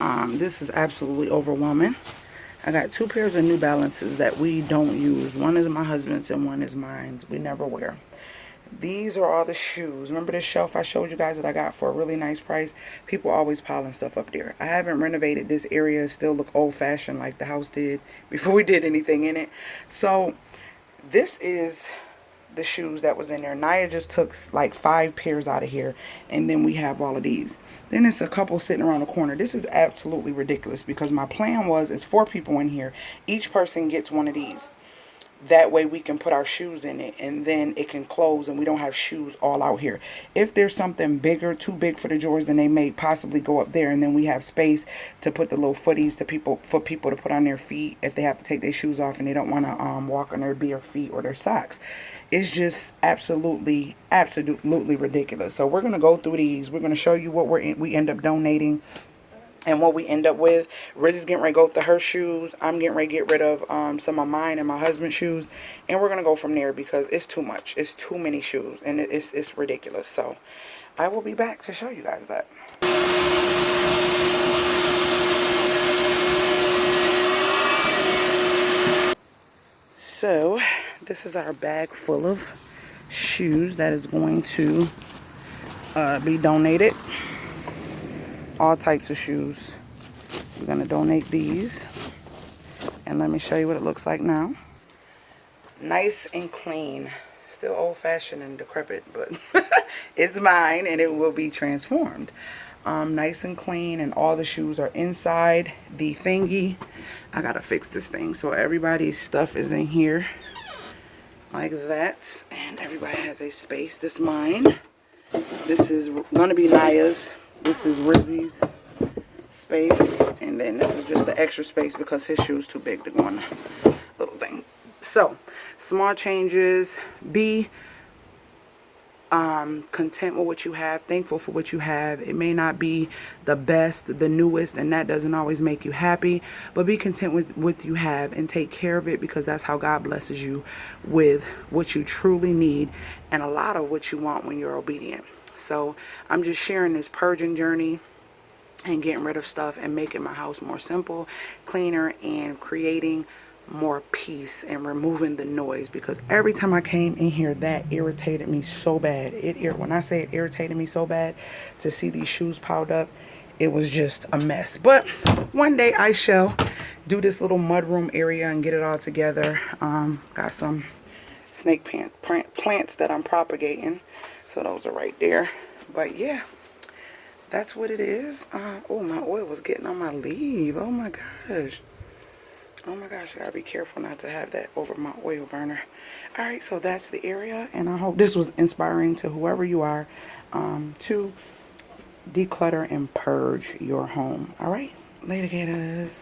This is absolutely overwhelming. I got 2 pairs of New Balances that we don't use. One is my husband's and one is mine. We never wear. These are all the shoes. Remember this shelf I showed you guys that I got for a really nice price? People always piling stuff up there. I haven't renovated this area. It still look old-fashioned like the house did before we did anything in it. So this is the shoes that was in there. Naya just took like 5 pairs out of here, and then we have all of these. Then it's a couple sitting around the corner. This is absolutely ridiculous because my plan was it's 4 people in here. Each person gets one of these. That way we can put our shoes in it, and then it can close and we don't have shoes all out here. If there's something bigger, too big for the drawers, then they may possibly go up there, and then we have space to put the little footies for people to put on their feet if they have to take their shoes off and they don't want to walk on their bare feet or their socks. It's just absolutely ridiculous. So we're going to go through these. We're going to show you what we end up donating and what we end up with. Rizzy's getting ready to go through her shoes. I'm getting ready to get rid of some of mine and my husband's shoes. And we're going to go from there because it's too much. It's too many shoes. And it's ridiculous. So I will be back to show you guys that. So this is our bag full of shoes that is going to be donated. All types of shoes. We're going to donate these. And let me show you what it looks like now. Nice and clean. Still old-fashioned and decrepit, but it's mine and it will be transformed. Nice and clean, and all the shoes are inside the thingy. I got to fix this thing so everybody's stuff is in here like that. And everybody has a space. This is mine. This is going to be Naya's. This is RIZZY'S space, and then this is just the extra space because his shoe's too big to go in the little thing. So, small changes. Be content with what you have, thankful for what you have. It may not be the best, the newest, and that doesn't always make you happy, but be content with what you have and take care of it, because that's how God blesses you with what you truly need and a lot of what you want when you're obedient. So I'm just sharing this purging journey and getting rid of stuff and making my house more simple, cleaner, and creating more peace and removing the noise, because every time I came in here, that irritated me so bad. When I say it irritated me so bad to see these shoes piled up, it was just a mess. But one day I shall do this little mudroom area and get it all together. Got some snake plants that I'm propagating, so those are right there. But yeah, that's what it is. Oh, my oil was getting on my leaf. Oh my gosh. Oh my gosh, I gotta be careful not to have that over my oil burner. Alright, so that's the area, and I hope this was inspiring to whoever you are, to declutter and purge your home. Alright, later, gators.